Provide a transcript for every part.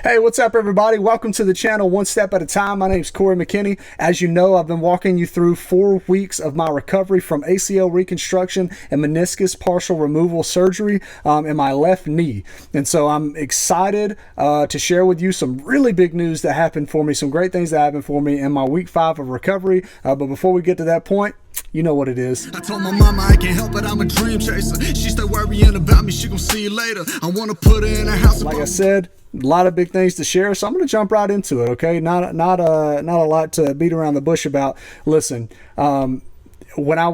Hey, what's up, everybody? Welcome to the channel, One Step at a Time. My name is Corey McKinney. As you know, I've been walking you through 4 weeks of my recovery from ACL reconstruction and meniscus partial removal surgery in my left knee. And so I'm excited to share with you some really big news that happened for me, some great things that happened for me in my week 5 of recovery. But before we get to that point, you know what it is. I told my mama I can't help it, I'm a dream chaser. She stay worrying about me, she gon' see you later. I wanna put her in a house. Like I said, a lot of big things to share, so I'm going to jump right into it. Okay, not a lot to beat around the bush about. Listen, when I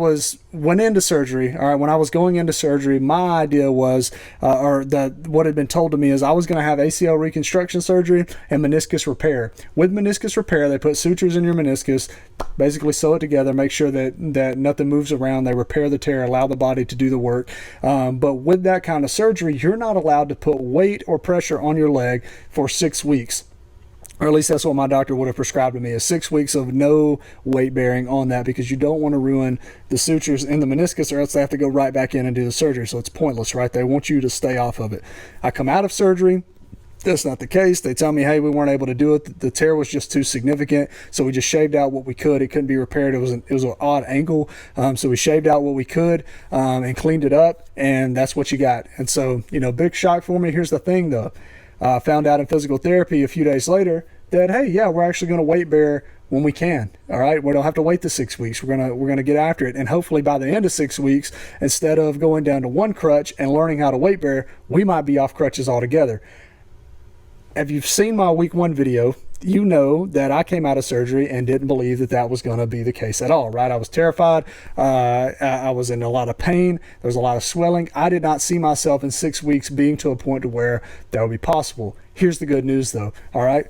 went into surgery, all right, when I was going into surgery, my idea was, what had been told to me is I was going to have ACL reconstruction surgery and meniscus repair. With meniscus repair, they put sutures in your meniscus, basically sew it together, make sure that nothing moves around. They repair the tear, allow the body to do the work. But with that kind of surgery, you're not allowed to put weight or pressure on your leg for 6 weeks. Or at least that's what my doctor would have prescribed to me, is 6 weeks of no weight bearing on that, because you don't want to ruin the sutures in the meniscus, or else they have to go right back in and do the surgery. So it's pointless, right? They want you to stay off of it. I come out of surgery. That's not the case. They tell me, hey, we weren't able to do it. The tear was just too significant, so we just shaved out what we could. It couldn't be repaired. It was an odd angle, so we shaved out what we could and cleaned it up, and that's what you got. And so, big shock for me. Here's the thing, though. Found out in physical therapy a few days later that, hey, yeah, we're actually going to weight bear when we can. All right, we don't have to wait the 6 weeks. We're gonna get after it, and hopefully by the end of 6 weeks, instead of going down to one crutch and learning how to weight bear, we might be off crutches altogether. If you've seen my week 1 video, you know that I came out of surgery and didn't believe that was going to be the case at all, right? I was terrified. I was in a lot of pain. There was a lot of swelling. I did not see myself in 6 weeks being to a point to where that would be possible. Here's the good news, though, all right?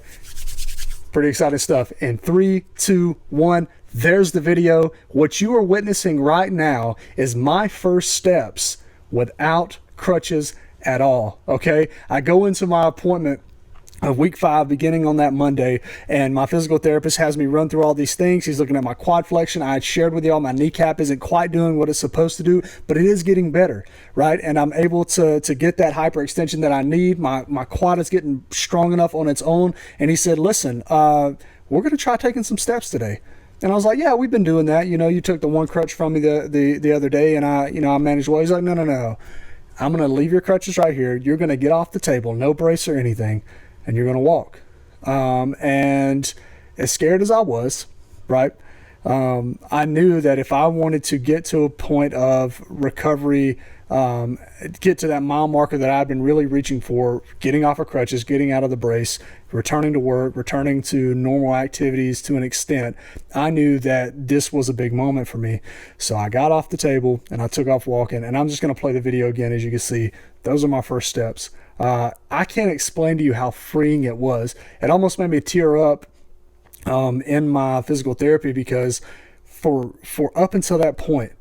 Pretty exciting stuff. In 3, 2, 1, there's the video. What you are witnessing right now is my first steps without crutches at all, okay? I go into my appointment of week 5 beginning on that Monday, and my physical therapist has me run through all these things. He's looking at my quad flexion. I had shared with y'all my kneecap isn't quite doing what it's supposed to do, but it is getting better, right? And I'm able to get that hyperextension that I need. My quad is getting strong enough on its own. And he said, listen, we're going to try taking some steps today. And I was like, yeah, we've been doing that. You took the one crutch from me the other day, and I managed well. He's like, no. I'm going to leave your crutches right here. You're going to get off the table, no brace or anything, and you're going to walk. And as scared as I was, right, I knew that if I wanted to get to a point of recovery, get to that mile marker that I've been really reaching for, getting off of crutches, getting out of the brace, returning to work, returning to normal activities to an extent, I knew that this was a big moment for me. So I got off the table and I took off walking, and I'm just going to play the video again. As you can see, those are my first steps. I can't explain to you how freeing it was. It almost made me tear up in my physical therapy, because for up until that point,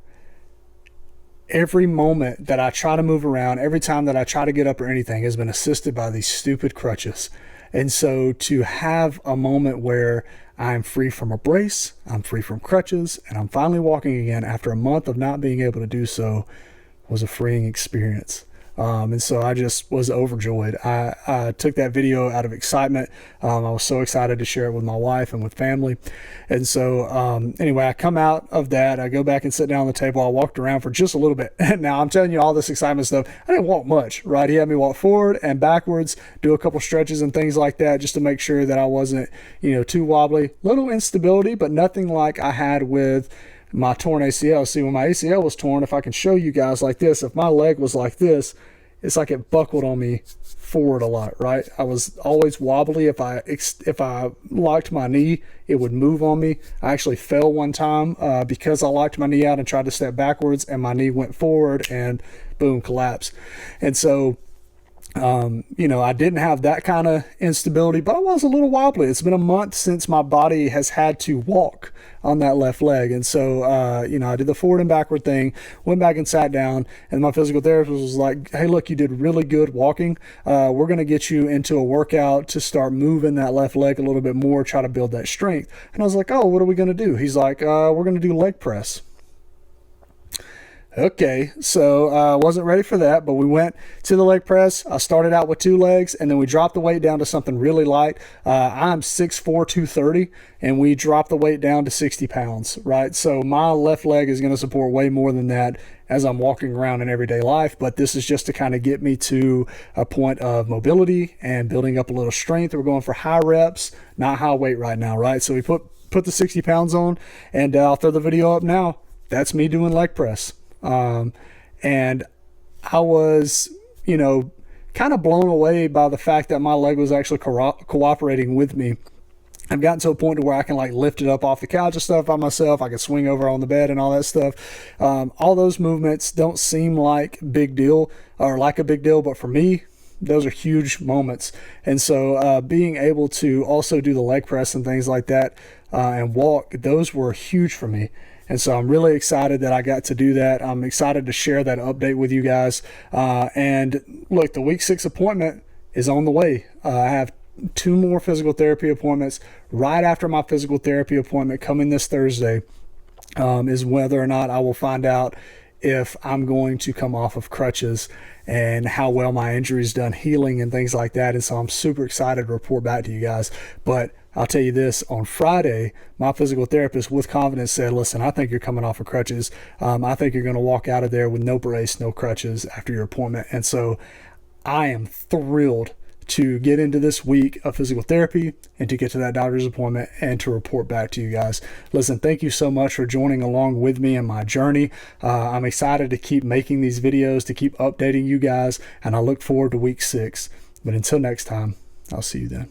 every moment that I try to move around, every time that I try to get up or anything, has been assisted by these stupid crutches. And so to have a moment where I'm free from a brace, I'm free from crutches, and I'm finally walking again after a month of not being able to do so, was a freeing experience. And so I just was overjoyed. I took that video out of excitement. I was so excited to share it with my wife and with family. And so anyway, I come out of that. I go back and sit down on the table. I walked around for just a little bit. Now, I'm telling you all this excitement stuff. I didn't walk much, right? He had me walk forward and backwards, do a couple stretches and things like that, just to make sure that I wasn't, too wobbly. Little instability, but nothing like I had with my torn ACL. See, when my ACL was torn, if I can show you guys like this, if my leg was like this, it's like it buckled on me forward a lot, right? I was always wobbly. If I locked my knee, it would move on me. I actually fell one time because I locked my knee out and tried to step backwards, and my knee went forward and boom, collapsed. And so I didn't have that kind of instability, but I was a little wobbly. It's been a month since my body has had to walk on that left leg. And so, I did the forward and backward thing, went back and sat down, and my physical therapist was like, hey, look, you did really good walking. We're going to get you into a workout to start moving that left leg a little bit more, try to build that strength. And I was like, oh, what are we going to do? He's like, we're going to do leg press. Okay, so I wasn't ready for that, but we went to the leg press. I started out with 2 legs, and then we dropped the weight down to something really light. I'm 6'4", 230, and we dropped the weight down to 60 pounds, right? So my left leg is going to support way more than that as I'm walking around in everyday life, but this is just to kind of get me to a point of mobility and building up a little strength. We're going for high reps, not high weight right now, right? So we put the 60 pounds on, and I'll throw the video up now. That's me doing leg press. And I was, kind of blown away by the fact that my leg was actually cooperating with me. I've gotten to a point to where I can like lift it up off the couch and stuff by myself. I can swing over on the bed and all that stuff. All those movements don't seem like a big deal, but for me, those are huge moments. And so being able to also do the leg press and things like that and walk, those were huge for me. And so I'm really excited that I got to do that. I'm excited to share that update with you guys. And look, the week 6 appointment is on the way. I have 2 more physical therapy appointments. Right after my physical therapy appointment coming this Thursday is whether or not I will find out if I'm going to come off of crutches and how well my injury's done healing and things like that. And so I'm super excited to report back to you guys. But I'll tell you this, on Friday, my physical therapist with confidence said, listen, I think you're coming off of crutches. I think you're going to walk out of there with no brace, no crutches after your appointment. And so I am thrilled to get into this week of physical therapy and to get to that doctor's appointment and to report back to you guys. Listen, thank you so much for joining along with me in my journey. I'm excited to keep making these videos, to keep updating you guys, and I look forward to week 6. But until next time, I'll see you then.